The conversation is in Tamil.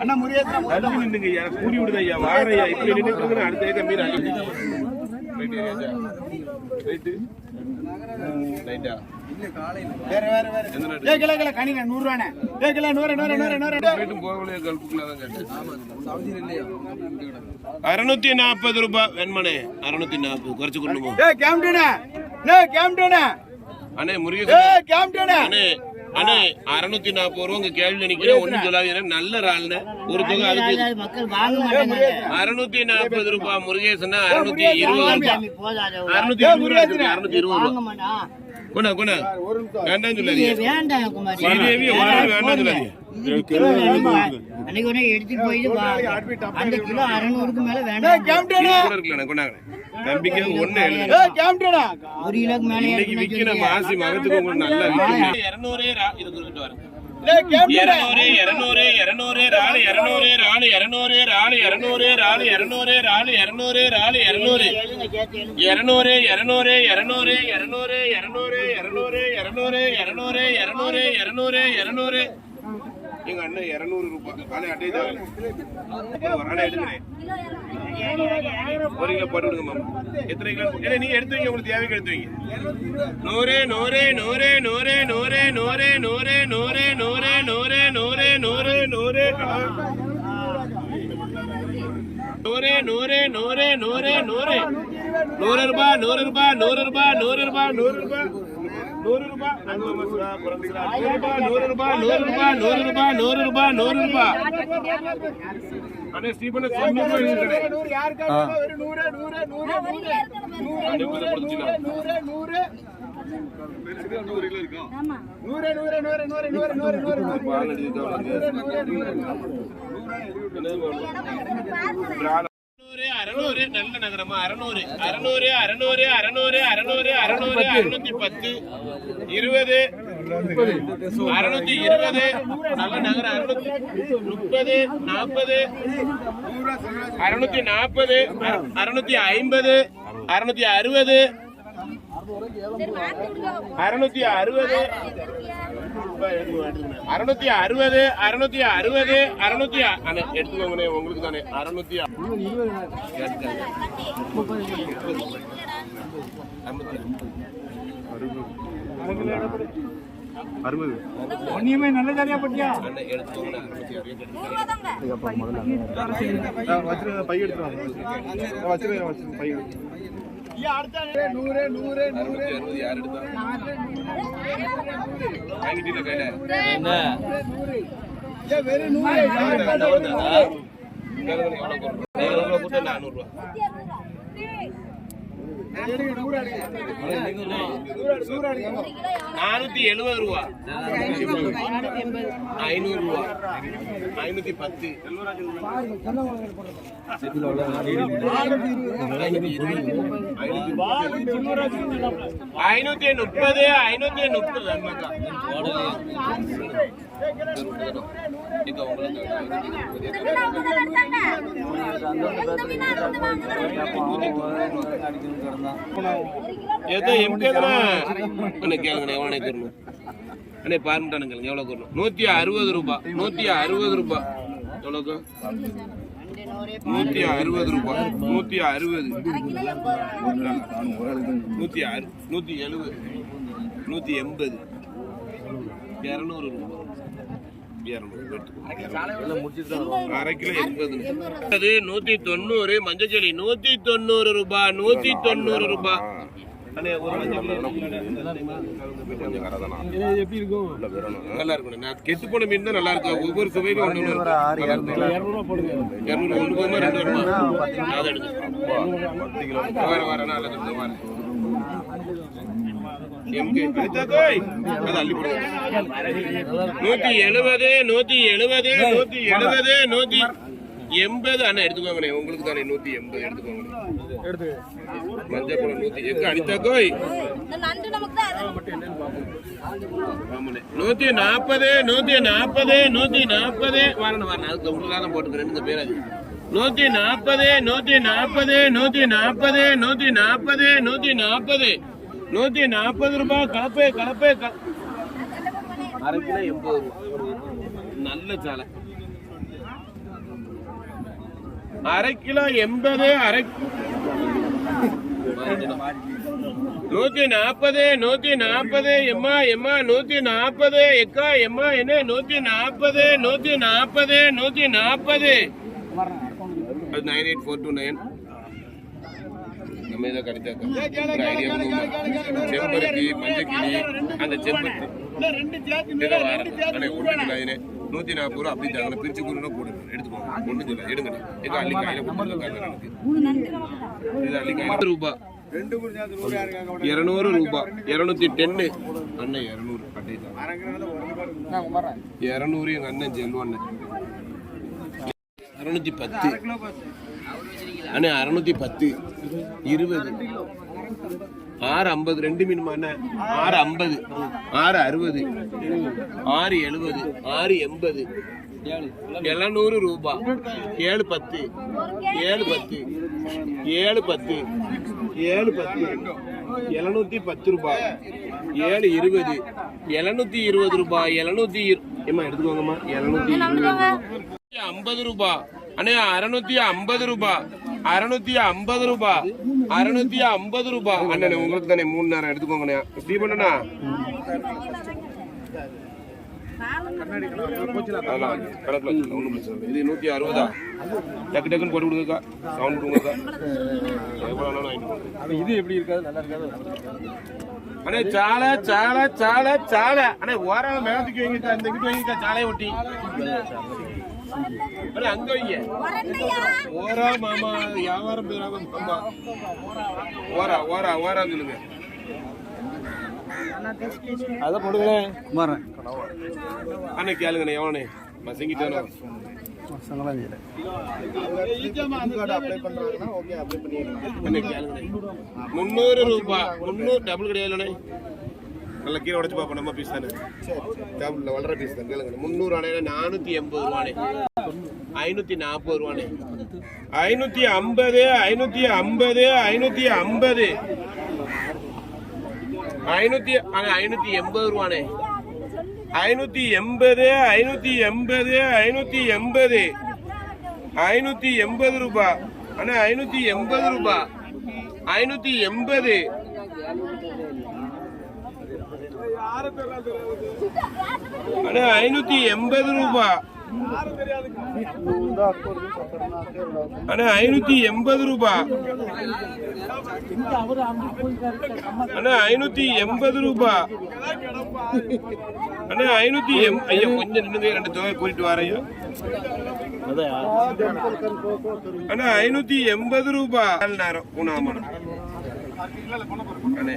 அண்ணா முறியது கூறி விடுதையா வாரையா இப்படி நின்றுட்டு அடுத்த மீன் ₹640 வெண்மனே 640 குறைச்சு கொண்டு அண்ணே முருகேசன் அண்ணே 640 உங்க கேள்வி நிக்கிறேன் ஒண்ணும் சொல்லாதீங்க நல்ல ஆளுன்னு ஒரு தொகை அதுக்கு ₹640 முருகேசனா 620 கொண்டா வேண்டாம் சொல்லாதீங்க வேண்டாம் சொல்லாதீங்க தம்பிக்கு ஒண்ணு விக்கிற மாசி மகத்துக்கு உங்களுக்கு நல்லா 200 எங்க அண்ணன் ₹200 அட்டை தான் ஒரு கிலோ போட்டு விடுங்க மாமா எத்தனை கிலோ நீங்க எடுத்துவீங்க உங்களுக்கு தேவைக்கு எடுத்துவீங்க 600 நல்ல நகரமா 600 610 20 620 நல்ல நகரம் 630 40 640 650 660 எடுத்துக்கோங்க உங்களுக்கு தானே 660 ஒன்னியுமே நல்ல ஜாலியா பட்டியா பை எடுத்துருவாங்க பை அடுத்த 100 யார் எடுத்தா வாங்கிட்டீங்க கையில என்ன வெறும் 400 ₹470 ₹500 510 அண்ணே பாருங்க எவ்வளவு ₹160 160 எவ்வளவு 160 ரூபாய் 160 170 180 200 ரூபாய் 1.5 கிலோ 80 190 மஞ்சள் 190 ரூபாய் 190 ரூபாய். எப்படி இருக்கும்? நல்லா இருக்கும். நான் கெட்டு போன மீன் தான் நல்லா இருக்கும். ஒவ்வொரு சுவையிலும் ஒன்று 200 போடுங்க. 200 ஒன்று போகுமா 2 வருமா? அதை எடுத்து வர நல்லது வர எம்கே அள்ளி போடுங்க. 170 180 அண்ணா எடுத்துக்கோங்க. உங்களுக்கு தானே 180 எடுத்துக்கோங்க. மஞ்சள் குளம் 100 அனிதா கோய் 140 வரணும் அதுக்கு உள்ளதான் போட்டுக்கிறேன். இந்த பேர் அது 140 ரூபாய். கலப்பை 1/2 கிலோ 80 ரூபாய். நல்ல சாலை 1/2 கிலோ 80 140 எம்மா 140 எக்கா எம்மா என்ன 140 அது 98429 நம்ம இதை கிடைத்தாக்க ஐடியா செம்பருத்தி மஞ்சக்கிளி அந்த செம்பருத்தி 140 ரூபா அப்படி தாங்க பிரிச்சு கூறுனா போடுங்க எடுத்துக்கோங்க. ஒண்ணு சொல்ல எடுங்க இது அள்ளி கையில கொடுத்துருக்காங்க. இது அள்ளி கையில ரூபாய் 200 ரூபாய் 210 அண்ணன் 200 கட்டை 200 எங்க அண்ணன் செல்வம் அண்ணன் 610 அண்ணே 610 20 650 2 மீன் அண்ணன் 650 660 670 680 700 ரூபாய் 710 710 710 710 ரூபாய் 720 720 ரூபாய் 720 ஏமா எடுத்துக்கோங்கம்மா 750 ரூபாய் அண்ணே 650 ரூபாய் 650 ரூபாய் 650 ரூபாய் அண்ணே உங்களுக்கு தானே 3 நேரம் எடுத்துக்கோங்கண்ணே. இப்படி பண்ணா இது 160 டக்கு டக்குன்னு போட்டு கொடுங்கக்கா. சவுண்ட் கொடுங்கக்கா. இது எப்படி இருக்காது? நல்லா இருக்காது அண்ணே. சாலை அண்ணே ஓரம் மேலத்துக்கு வைங்கக்கா. இந்த கிட்ட வைங்கக்கா சாலையை ஒட்டி அங்க வைங்க. ஓரா மாமா வியாபாரம் மாமா ஓரா சொல்லுங்க. அதான் போடுங்களேன் அண்ணே. கேளுங்கண்ணே எவனே மசங்கிட்டானோ 300 ரூபாய் 300 டபுள் கிடையாது. நல்லா கீழே உடச்சு பார்ப்போம். நம்ம பீஸ் தானே டபுள்ல வளர பீஸ் தான். கேளுங்க 300 ஆனே 480 ரூபானே 540 ரூபானே 550 580 ரூபானே 580 ரூபாய் அண்ணா 580 ரூபாய் 580 அண்ணா 580 ரூபாய் அண்ணா 580 ரூபாய் அண்ணா 580 ரூபாய் அண்ணா 580 ஐயா கொஞ்சம் நின்னுங்க. 2 தொகை கூட்டிட்டு வரையா அண்ணா 580 ரூபாய் நேரம் பூனாமரம் அண்ணே.